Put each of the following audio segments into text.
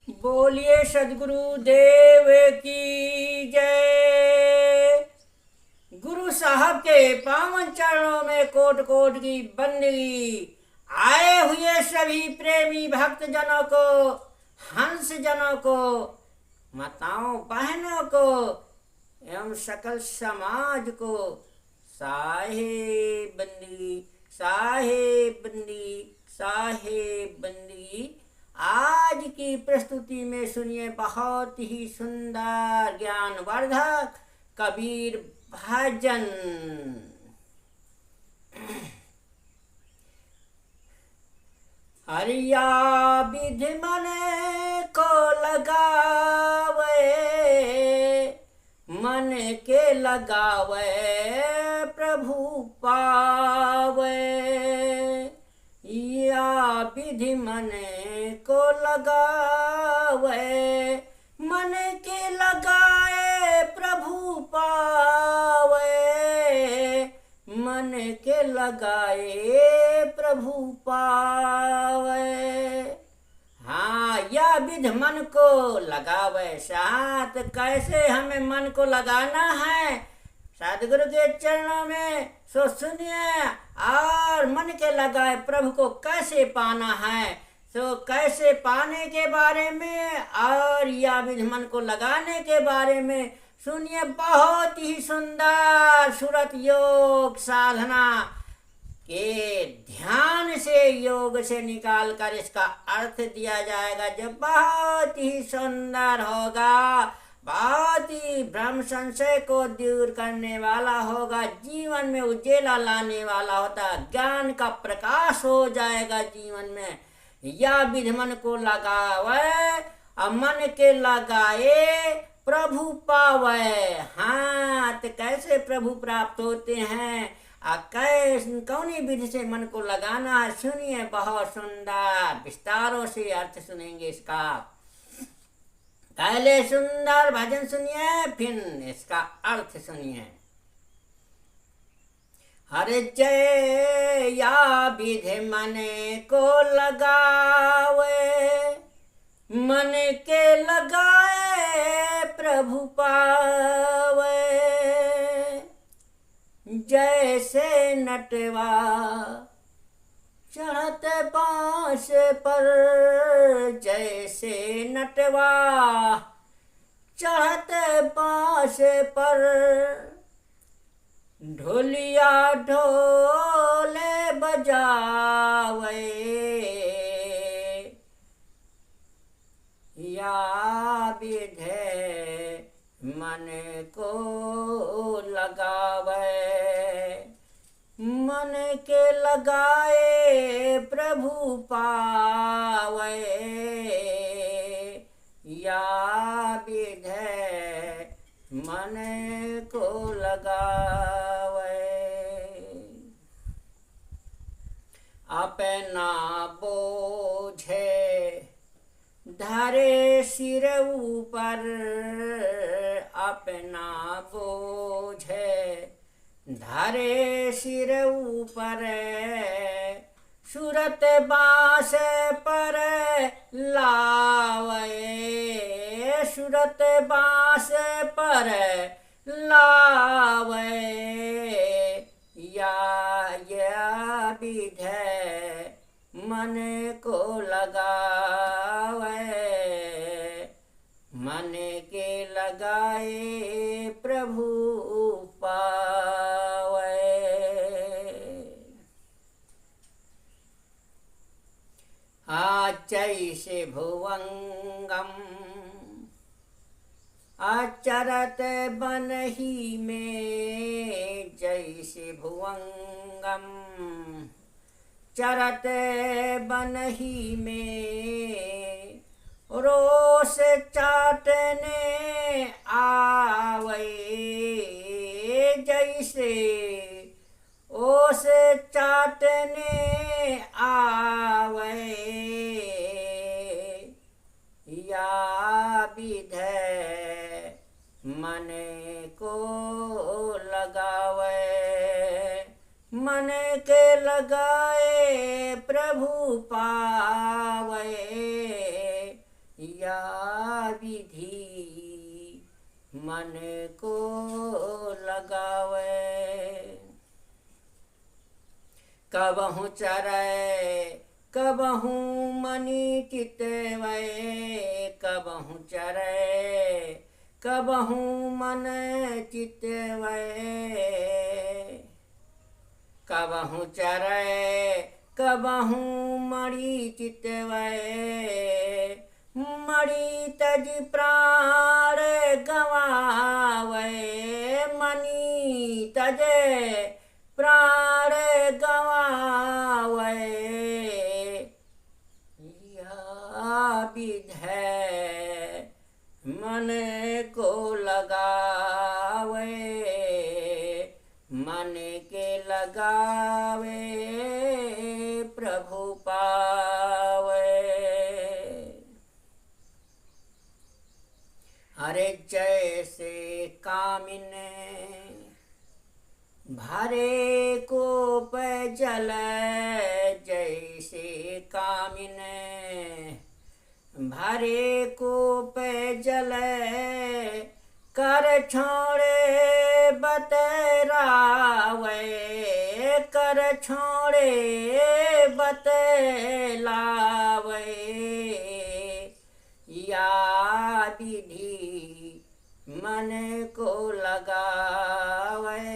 बोलिए सदगुरु देव की जय। गुरु साहब के पावन चरणों में कोट कोट की बंदगी। आए हुए सभी प्रेमी भक्त जनों को, हंस जनों को, माताओं बहनों को एवं सकल समाज को साहे बंदगी, साहे बंदगी, साहे बंदगी। आज की प्रस्तुति में सुनिए बहुत ही सुंदर ज्ञानवर्धक कबीर भजन। हरिया विधि मन को लगावे, मन के लगावे प्रभु पावे। या विधि मन को लगावे, मन के लगाए प्रभु पावे। मन के लगाए प्रभु पावे। हाँ, यह विधि मन को लगावे। साथ कैसे हमें मन को लगाना है सदगुरु के चरणों में सो सुनिए। और मन के लगाए प्रभु को कैसे पाना है, तो कैसे पाने के बारे में और या विधि मन को लगाने के बारे में सुनिए। बहुत ही सुंदर सूरत योग साधना के ध्यान से, योग से निकाल कर इसका अर्थ दिया जाएगा, जो बहुत ही सुंदर होगा, बहुत ही भ्रम संशय को दूर करने वाला होगा, जीवन में उजेला लाने वाला होता, ज्ञान का प्रकाश हो जाएगा जीवन में। या विधि मन को लगावे और मन के लगाए प्रभु पावे। हाँ, तो कैसे प्रभु प्राप्त होते हैं, कौनी विधि से मन को लगाना है, सुनिए। बहुत सुंदर विस्तारों से अर्थ सुनेंगे इसका। पहले सुंदर भजन सुनिए, फिर इसका अर्थ सुनिए। हर जय या विधि मन को लगावे, मन के लगाए प्रभु पावे। जैसे नटवा चढ़त बांस पर, जैसे नटवा चढ़त बांस पर, ढोलिया ढोले बजावे। या विधि मन को लगावे, मन के लगाए प्रभु पावे। या विधि मन को लगावे। अपना बोझे धरे सिर ऊपर, अपना बोझे धरे सिर ऊपर, सूरत बांस पर लावे। सूरत बांस पर लावे। या विधि मन को लगावे, मन के लगाए प्रभु पावे। जैसे भुवंगम आचरत बनहि में, जैसे भुवंगम चरत बनहि में, रोष चाटने आवे। जैसे ओस चाटने आवे। या विधि मन को लगावे, मन के लगाए प्रभु पावे। या विधि मन को लगावे। कबहु चरै कबहु मनि चितवै, कबहु चरै कबहु मन चितवै। कबहु चरै कबहु मणि चितवै, मणि तज प्राण गवावै, मणि तज प्राण गवावै। या विधि मन को लगावे, मन के लगावे प्रभु पावे। अरे जैसे कामिन भरे कोप जल, जैसे कामिन भरे कोप जल, कर छोड़े बतरावे, कर छोड़े बतलावे। या विधि मन को लगावे,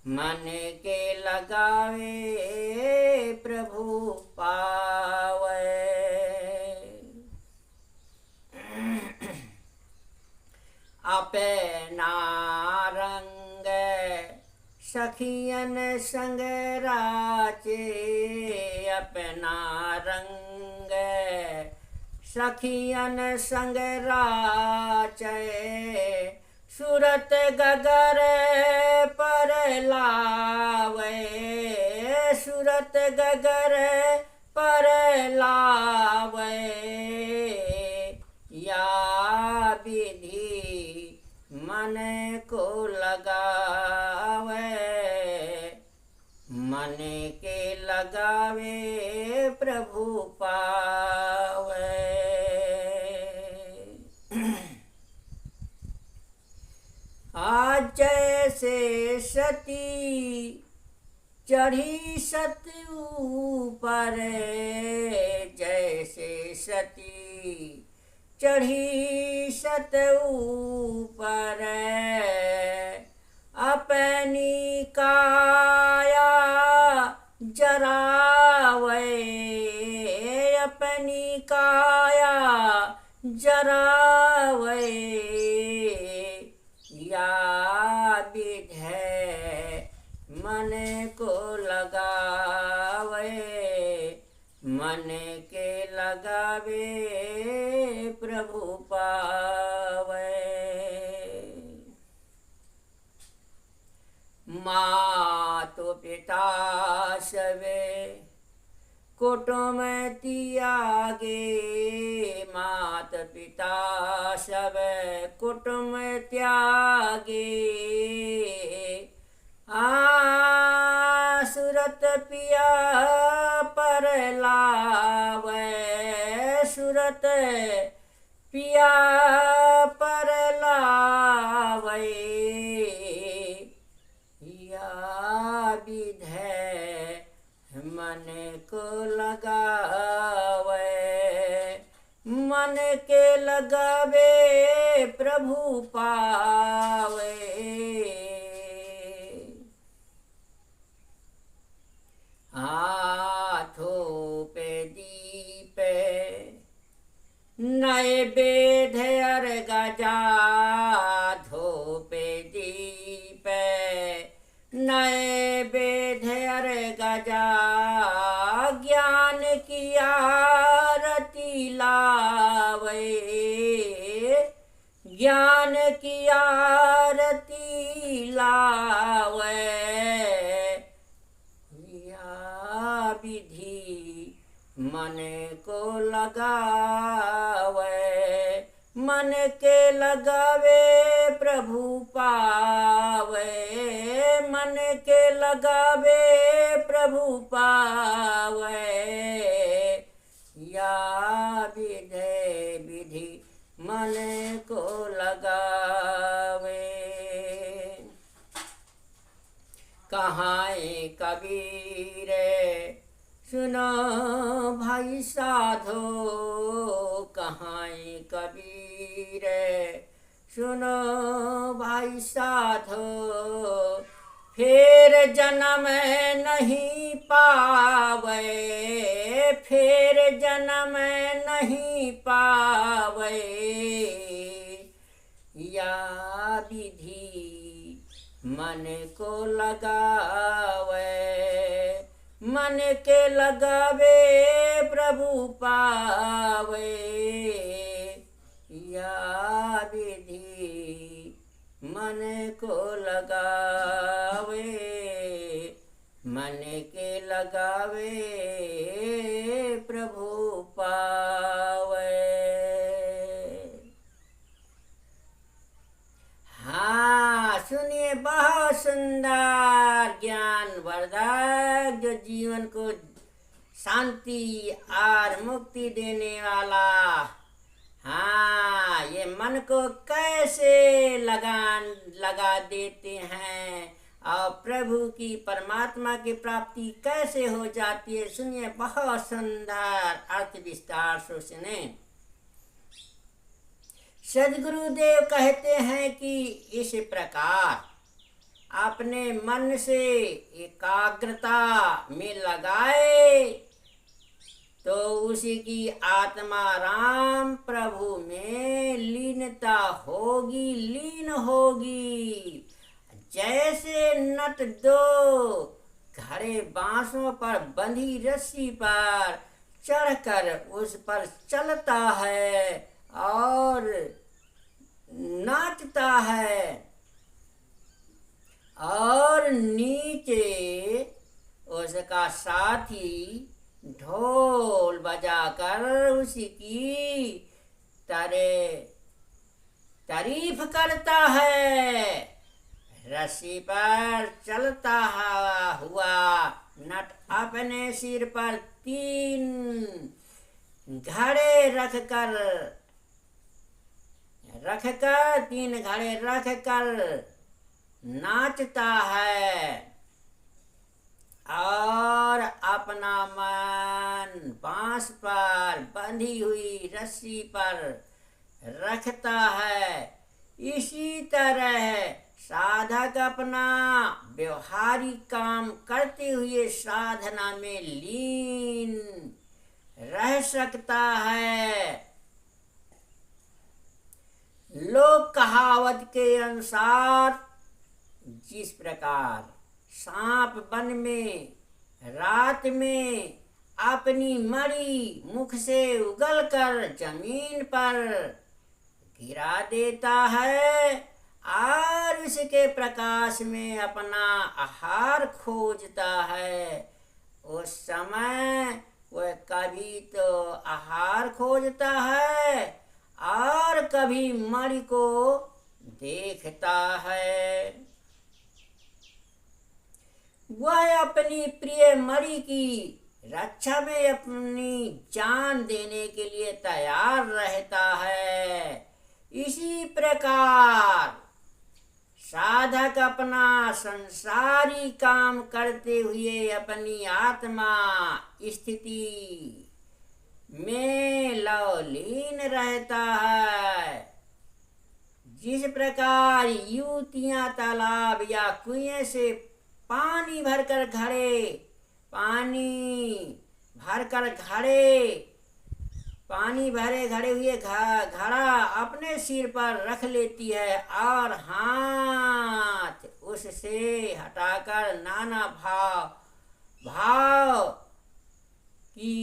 मन के लगावे प्रभु पावे। अपना रंग सखियन संग राचे, अपना रंग सखियन संग राचे। सूरत गगर पर लावे, सूरत गगर पर लावे। या विधि मन को लगावे, मन के लगावे प्रभु पावे। आज जैसे सती चढ़ी सत ऊपर, जैसे सती चढ़ी सत ऊपर। अपनी काया जरावे, अपनी काया जरावे। या विधि मन को लगावे, मन के लगावे प्रभु पावे। मातो पिता सवे कुटुंब त्यागे, मात पिता सब कुटुंब त्यागे। सूरत पिया पर लावे, सूरत पिया पर लावे। या विधि मन को लगावे, मन के लगावे प्रभु पावे। हाथों पे दीप नैवेद अर्घ जा, धोपे दीप नैवेद अर्घ जा। ज्ञान की आरती लावे, ज्ञान की आरती लावे। या विधि मन को लगावे, मन के लगावे प्रभु पावे, मन के लगावे प्रभु पावे। या विधि विधि मन को लगावे। कहाए कबीर सुनो भाई साधो, कहाए कबीर सुनो भाई साधो, फिर जन्म नहीं पावे, फिर जन्म नहीं पावे, या विधि मन को लगावे, मन के लगावे प्रभु पावे, या विधि मन को लगावे, मन के लगावे प्रभु पावे। हाँ सुनिए, बहुत सुंदर ज्ञान वर्धक जो जीवन को शांति और मुक्ति देने वाला। हाँ, ये मन को कैसे लगा देते हैं और प्रभु की परमात्मा की प्राप्ति कैसे हो जाती है। सुनिए, बहुत सुंदर अर्थ विस्तार से सुने। सद्गुरुदेव कहते हैं कि इस प्रकार अपने मन से एकाग्रता में लगाए तो उसी की आत्मा राम प्रभु में लीनता होगी, लीन होगी। जैसे नट दो घड़े बांसों पर बंधी रस्सी पर चढ़कर उस पर चलता है और नाचता है, और नीचे उसका साथी ढोल बजाकर उसकी तारीफ करता है। रस्सी पर चलता हुआ नट अपने सिर पर 3 घड़े रखकर 3 घड़े रखकर नाचता है और अपना मन बांस पर बंधी हुई रस्सी पर रखता है। इसी तरह साधक अपना व्यवहारिक काम करते हुए साधना में लीन रह सकता है। लोक कहावत के अनुसार जिस प्रकार सांप वन में रात में अपनी मणि मुख से उगलकर जमीन पर गिरा देता है और उसके प्रकाश में अपना आहार खोजता है, उस समय वह कभी तो आहार खोजता है और कभी मणि को देखता है। वह अपनी प्रिय मणि की रक्षा में अपनी जान देने के लिए तैयार रहता है। इसी प्रकार साधक अपना संसारी काम करते हुए अपनी आत्मा स्थिति में लवलीन रहता है। जिस प्रकार युवतियां तालाब या कुएं से पानी भरकर पानी भरे घड़े हुए घड़ा अपने सिर पर रख लेती है और हाथ उससे हटाकर नाना भाव की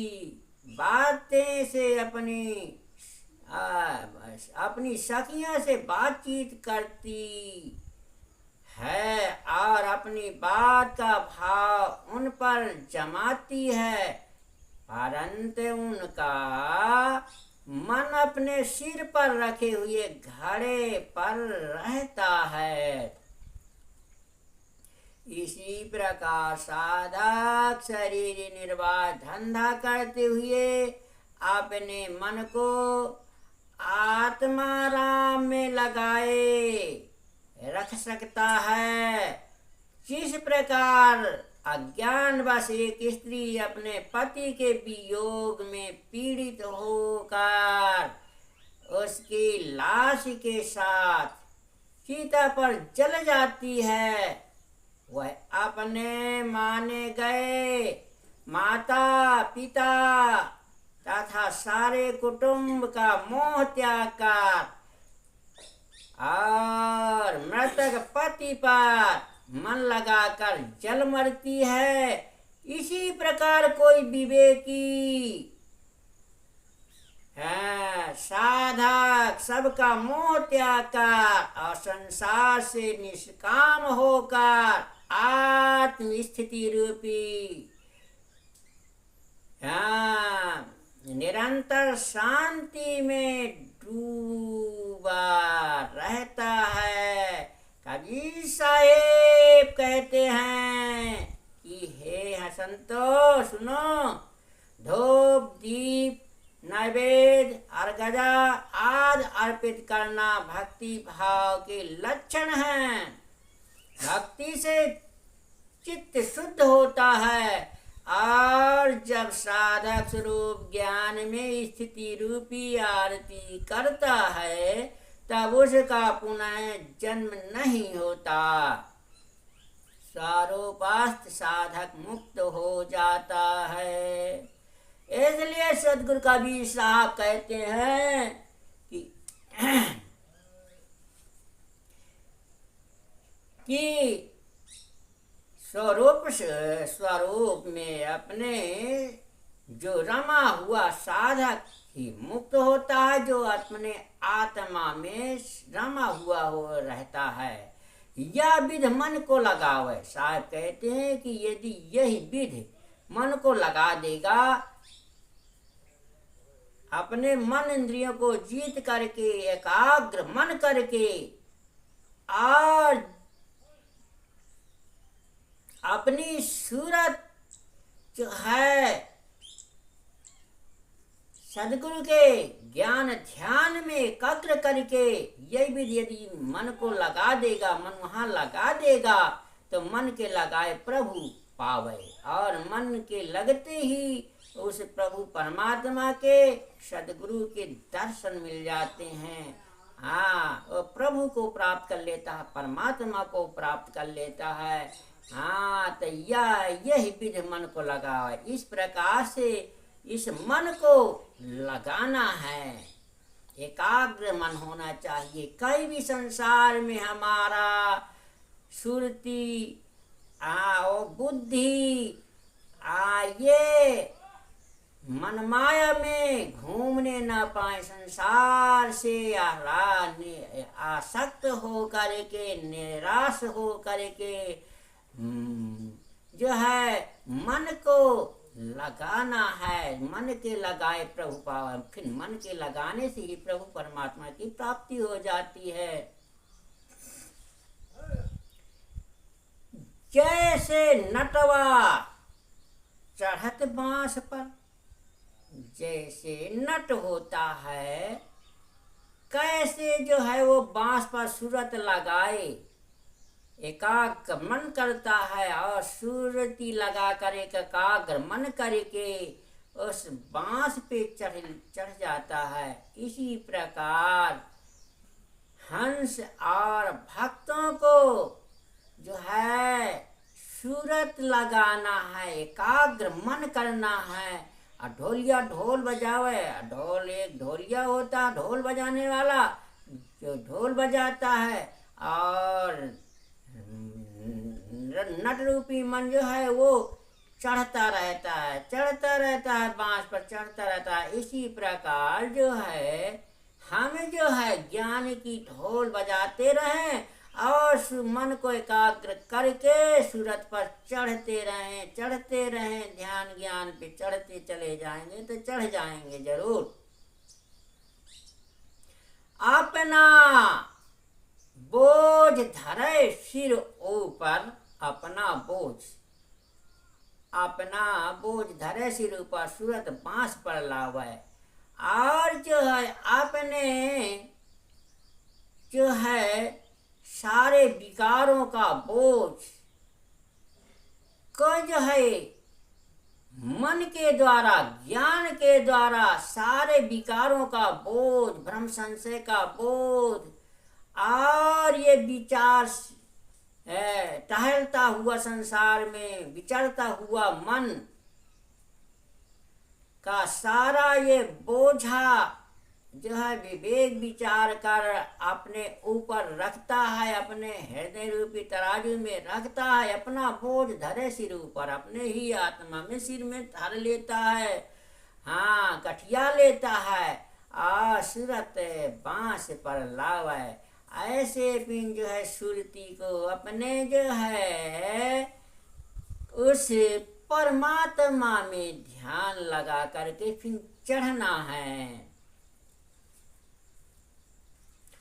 बातें से अपनी सखियों से बातचीत करती है और अपनी बात का भाव उन पर जमाती है, परंतु उनका मन अपने सिर पर रखे हुए घड़े पर रहता है। इसी प्रकार साधक शरीर निर्वाह धंधा करते हुए अपने मन को आत्मा राम में लगाए रख सकता है। जिस प्रकार अज्ञानवश एक स्त्री अपने पति के वियोग में पीड़ित होकर उसकी लाश के साथ चिता पर जल जाती है, वह अपने माने गए माता पिता तथा सारे कुटुंब का मोह त्याग कर और मृतक पति पर मन लगाकर जल मरती है। इसी प्रकार कोई विवेकी साधक सबका मोह त्याग कर और संसार से निष्काम होकर आत्म स्थिति रूपी निरंतर शांति में डूबा रहता है। कबीर साहेब कहते हैं कि हे संतो सुनो, धूप दीप नैवेद्य अर्घ्य आदि अर्पित करना भक्ति भाव के लक्षण हैं। भक्ति से चित्त शुद्ध होता है और जब साधक स्वरूप ज्ञान में स्थिति रूपी आरती करता है तब उसका पुनः जन्म नहीं होता। स्वारूपास्थ साधक मुक्त हो जाता है। इसलिए सदगुरु कबीर साहब कहते हैं कि स्वरूप में अपने जो रमा हुआ साधक ही मुक्त होता है, जो अपने आत्मा में रमा हुआ हो रहता है। यह विध मन को लगावे। साहब कहते हैं कि यदि यही विध मन को लगा देगा, अपने मन इंद्रियों को जीत करके एकाग्र मन करके और अपनी सूरत जो है सदगुरु के ज्ञान ध्यान में एकाग्र करके यही विधि यदि मन को लगा देगा, मन वहां लगा देगा तो मन के लगाए प्रभु पावे और मन के लगते ही उस प्रभु परमात्मा के सदगुरु के दर्शन मिल जाते हैं। हाँ, वो प्रभु को प्राप्त कर लेता है, परमात्मा को प्राप्त कर लेता है। हाँ, तो यही विधि मन को लगावे। इस प्रकार से इस मन को लगाना है, एकाग्र मन होना चाहिए। कहीं भी संसार में हमारा सुरती बुद्धि ये मन माया में घूमने न पाए, संसार से आसक्त हो करके निराश हो करके जो है मन को लगाना है। मन के लगाए प्रभु पावा, फिर मन के लगाने से ही प्रभु परमात्मा की प्राप्ति हो जाती है। जैसे नटवा चढ़त बांस पर, जैसे नट होता है कैसे जो है वो बांस पर सूरत लगाए, एकाग्र मन करता है और सूरती लगा कर एकाग्र मन करके उस बांस पे चढ़ जाता है। इसी प्रकार हंस और भक्तों को जो है सूरत लगाना है, एकाग्र मन करना है। और ढोलिया ढोल बजावे, ढोल एक ढोलिया होता ढोल बजाने वाला जो ढोल बजाता है, और नट रूपी मन जो है वो चढ़ता रहता है बांस पर चढ़ता रहता है। इसी प्रकार जो है हमें जो है ज्ञान की ढोल बजाते रहें और मन को एकाग्र करके सूरत पर चढ़ते रहें, ध्यान ज्ञान पे चढ़ते चले जाएंगे तो चढ़ जाएंगे जरूर। अपना बोझ धरे सिर ऊपर, अपना बोझ धरे सिर ऊपर सूरत बांस पर लावे, और जो है अपने जो है सारे विकारों का बोझ को जो है मन के द्वारा, ज्ञान के द्वारा सारे विकारों का बोझ, भ्रम संशय का बोझ और ये विचार टहलता हुआ संसार में विचरता हुआ मन का सारा ये बोझा जो है विवेक विचार कर अपने ऊपर रखता है, अपने हृदय रूपी तराजू में रखता है, अपना बोझ धरे सिर ऊपर, अपने ही आत्मा में सिर में धर लेता है, हाँ गठिया लेता है और सूरत बांस पर लावे। ऐसे फिर जो है सुरती को अपने जो है उस परमात्मा में ध्यान लगा करके फिर चढ़ना है।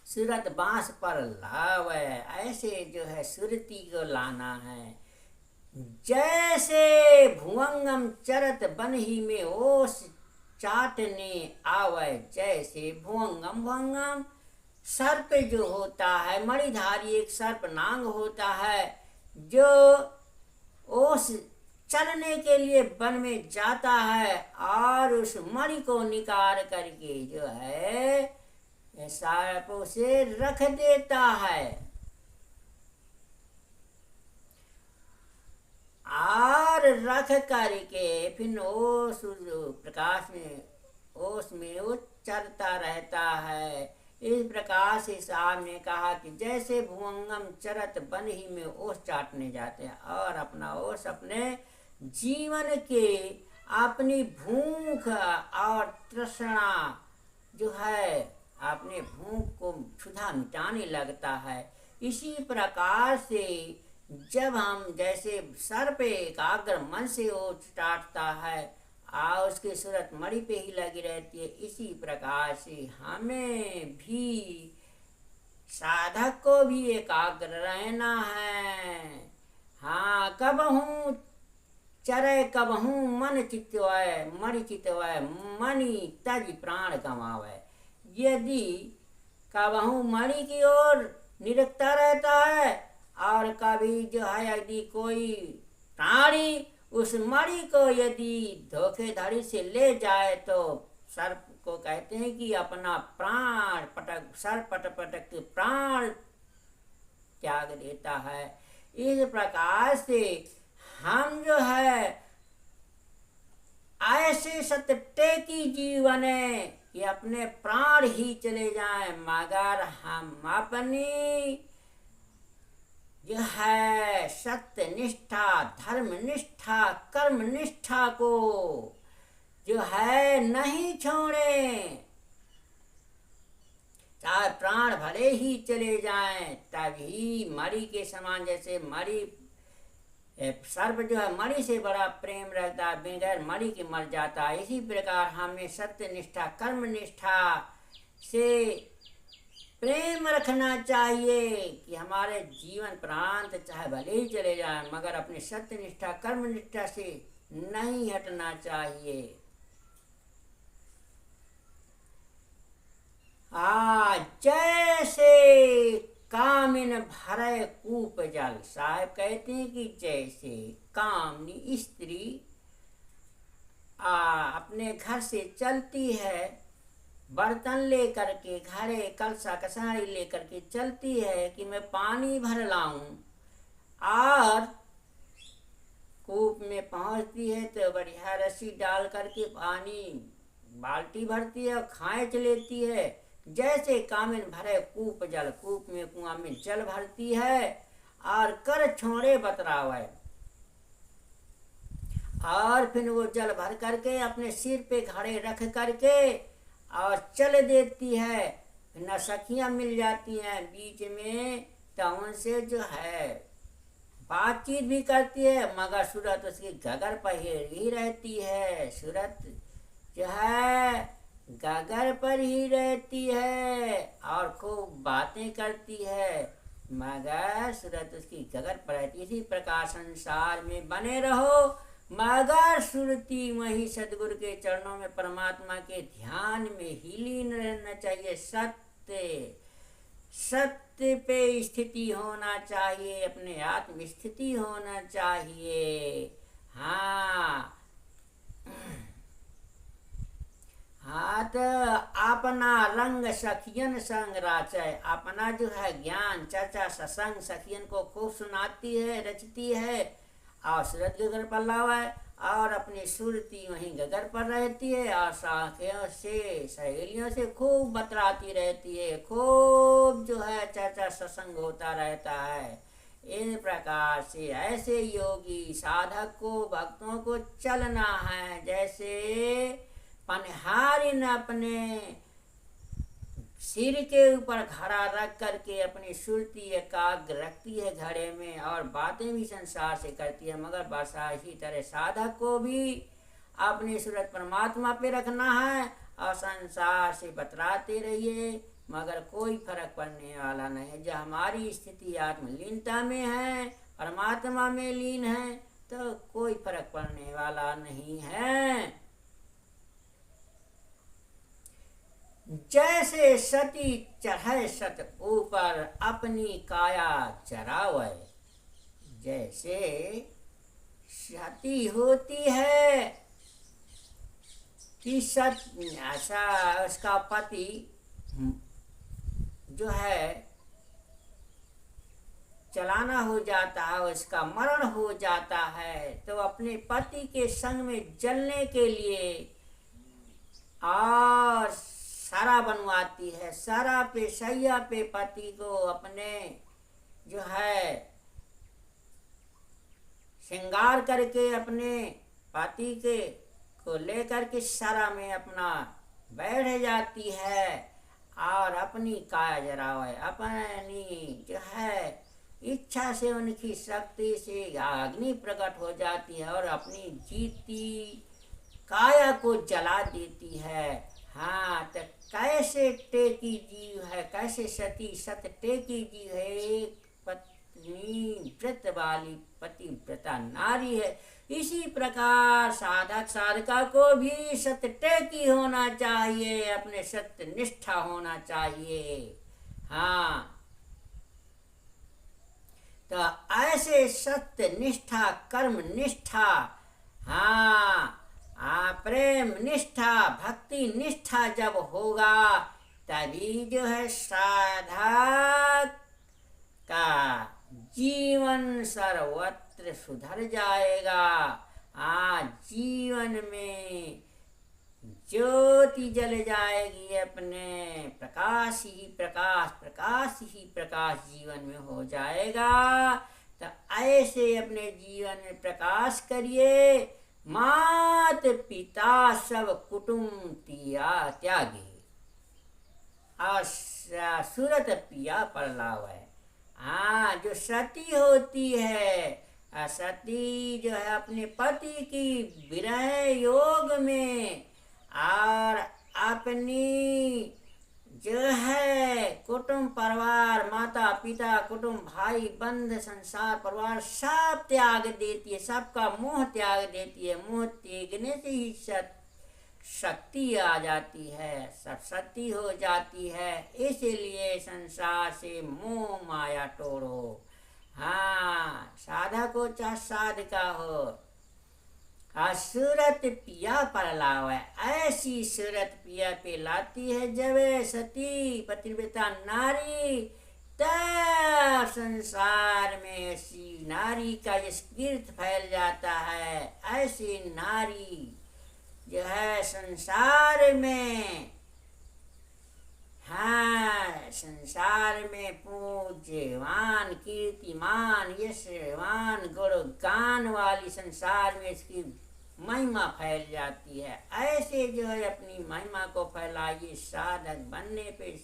सूरत बांस पर लावे, ऐसे जो है सुरती को लाना है। जैसे भुवंगम चरत बन ही में ओस चाटने आवे, जैसे भुवंगम, भुवंगम सर्प जो होता है, मणिधारी एक सर्प नांग होता है जो ओस चलने के लिए वन में जाता है और उस मणि को निकाल करके जो है सर्प से रख देता है और रख करके फिर ओस प्रकाश में ओस में वो चलता रहता है। इस प्रकार से साहब ने कहा कि जैसे भुवंगम चरत बन ही में ओस चाटने जाते हैं और अपना ओस अपने जीवन के अपनी भूख और तृष्णा जो है अपने भूख को क्षुधा मिटाने लगता है। इसी प्रकार से जब हम जैसे सर्प एकाग्र मन से ओस चाटता है और उसकी सूरत मणि पे ही लगी रहती है, इसी प्रकार से हमें भी साधक को भी एकाग्र रहना है। हाँ कबहू चरे कबहू मन चितवय मणि चितवय मणि तज प्राण गंवावे। यदि कबहू मणि की ओर निरखता रहता है और कभी जो है यदि कोई प्राणी उस मणि को यदि धोखेधड़ी से ले जाए तो सर्प को कहते हैं कि अपना प्राण पटक सर पटक पटक के प्राण त्याग देता है। इस प्रकार से हम जो है ऐसे सत्य की जीवन है कि अपने प्राण ही चले जाएं मगर हम अपनी जो है सत्य निष्ठा, धर्म निष्ठा, कर्म निष्ठा को जो है नहीं छोड़े। चाहे प्राण भले ही चले जाएं तभी मणि के समान, जैसे मणि सर्प जो है मणि से बड़ा प्रेम रखता है, बगैर मणि के मर जाता है। इसी प्रकार हमें सत्य निष्ठा, कर्म निष्ठा से प्रेम रखना चाहिए कि हमारे जीवन प्रांत चाहे भले ही चले जाए मगर अपनी सत्य निष्ठा, कर्म निष्ठा से नहीं हटना चाहिए। जैसे कामिन भरे कूप जल, साहब कहते हैं कि जैसे कामनी स्त्री अपने घर से चलती है, बर्तन लेकर के, घड़े कलसा कसाई लेकर के चलती है कि मैं पानी भर लाऊं, और कूप में पहुंचती है तो बढ़िया रस्सी डाल करके पानी बाल्टी भरती है और खाँच लेती है। जैसे कामिन भरे कूप जल, कूप में कुआं में जल भरती है और कर छोड़े बतरावे, और फिर वो जल भर करके अपने सिर पे घड़े रख करके और चल देती है। न सखियां मिल जाती हैं बीच में तो उनसे जो है बातचीत भी करती है मगर सूरत उसकी गगर पर ही रहती है, सूरत जो है गगर पर ही रहती है और खूब बातें करती है मगर सूरत उसकी गगर पर रहती है। इसी प्रकार संसार में बने रहो मगर सुरती वही सदगुरु के चरणों में परमात्मा के ध्यान में ही लीन रहना चाहिए। सत्य सत्य पे स्थिति होना चाहिए, अपने आत्म स्थिति होना चाहिए। हाँ हाँ, तो अपना रंग सखियन संग राचय, अपना जो है ज्ञान चर्चा सत्संग सखियन को खूब सुनाती है, रचती है और सूरज गगर पर लावे, और अपनी सुरती वहीं गगर पर रहती है और साखियों से सहेलियों से खूब बतराती रहती है, खूब जो है चर्चा सत्संग होता रहता है। इन प्रकार से ऐसे योगी साधक को भक्तों को चलना है, जैसे पनहारिन अपने सिर के ऊपर घड़ा रख करके अपनी सुरती एकाग्र रखती है घड़े में, और बातें भी संसार से करती है, मगर बस इसी तरह साधक को भी अपनी सूरत परमात्मा पे रखना है और संसार से बतराते रहिए, मगर कोई फर्क पड़ने वाला नहीं है। जब हमारी स्थिति आत्मलीनता में है, परमात्मा में लीन है, तो कोई फर्क पड़ने वाला नहीं है। जैसे सती चढ़े सत ऊपर अपनी काया चरावे, जैसे सती होती है कि सत ऐसा उसका पति जो है चलाना हो जाता है, उसका मरण हो जाता है, तो अपने पति के संग में जलने के लिए और सारा बनवाती है, सारा पे सैया पे पति को अपने जो है श्रृंगार करके अपने पति के को लेकर के सारा में अपना बैठ जाती है और अपनी काया जरावे, अपनी जो है इच्छा से उनकी शक्ति से अग्नि प्रकट हो जाती है और अपनी जीती काया को जला देती है। हाँ, तो कैसे टेकी जीव है, कैसे सती सत टेकी जीव है, एक पत्नी व्रत वाली पतिव्रता नारी है। इसी प्रकार साधक साधका को भी सत्य टेकी होना चाहिए, अपने सत्य निष्ठा होना चाहिए। हाँ, तो ऐसे सत्य निष्ठा कर्म निष्ठा, हाँ प्रेम निष्ठा भक्ति निष्ठा जब होगा, तभी जो है साधक का जीवन सर्वत्र सुधर जाएगा। जीवन में ज्योति जल जाएगी, अपने प्रकाश ही प्रकाश, प्रकाश ही प्रकाश जीवन में हो जाएगा। तो ऐसे अपने जीवन में प्रकाश करिए। मात पिता सब कुटुंब त्यागे, सूरत पिया पर लावे। जो सती होती है, सती जो है अपने पति की विरह योग में और अपनी जो है कुटुंब परिवार माता पिता कुटुंब भाई बंध संसार परिवार सब त्याग देती है, सबका मोह त्याग देती है। मोह त्यागने से ही शक्ति आ जाती है, सब सती हो जाती है। इसलिए संसार से मोह माया तोड़ो। साधक हो चाहे साधिका हो, सूरत पिया पर लावे। ऐसी सूरत पिया पे लाती है जब सती पतिव्रता नारी, तब संसार में ऐसी नारी का कीर्त फैल जाता है। ऐसी नारी जो है संसार में, संसार में पूज्यवान कीर्तिमान यशवान गुणगान वाली संसार में इसकी महिमा फैल जाती है। ऐसे जो है अपनी महिमा को फैलाइए साधक बनने पे,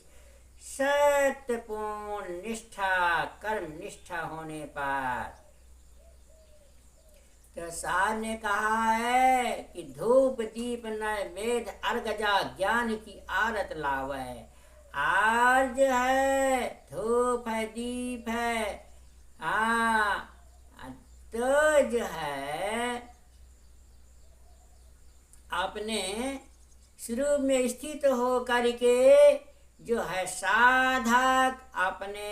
सत्यपूर्ण निष्ठा कर्म निष्ठा होने पर। तो सार ने कहा है कि धूप दीप नैवेद्य अर्घजा ज्ञान की आरत लावे। आज है धूप है दीप है, तो जो है अपने स्वरूप में स्थित हो करके जो है साधक आपने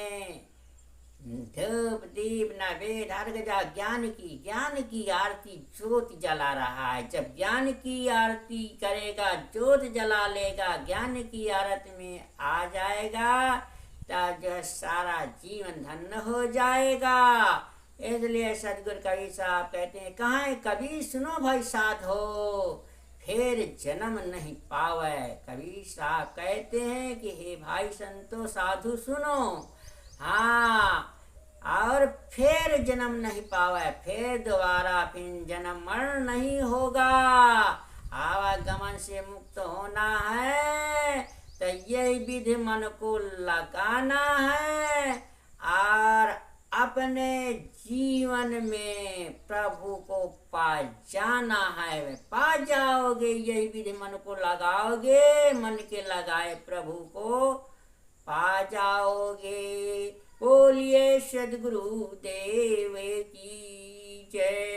धूप दीप नैवेद्य अर्घ ज्ञान की आरती ज्योत जला रहा है। जब ज्ञान की आरती करेगा, ज्योत जला लेगा, ज्ञान की आरती में आ जाएगा, तब जो सारा जीवन धन्य हो जाएगा। इसलिए सदगुरु कबीर साहब कहते हैं, कहाँ है कबीर सुनो भाई साधो, फिर जन्म नहीं पावे। कबीर साहब कहते हैं कि हे भाई संतो साधु सुनो, हाँ, और फिर जन्म नहीं पावे, फिर दोबारा फिर जन्म मरण नहीं होगा। आवागमन से मुक्त होना है तो यही विधि मन को लगाना है और अपने जीवन में प्रभु को पा जाना है। पा जाओगे, यही विधि मन को लगाओगे, मन के लगाए प्रभु को पा जाओगे। बोलिए सद्गुरु देव की जय।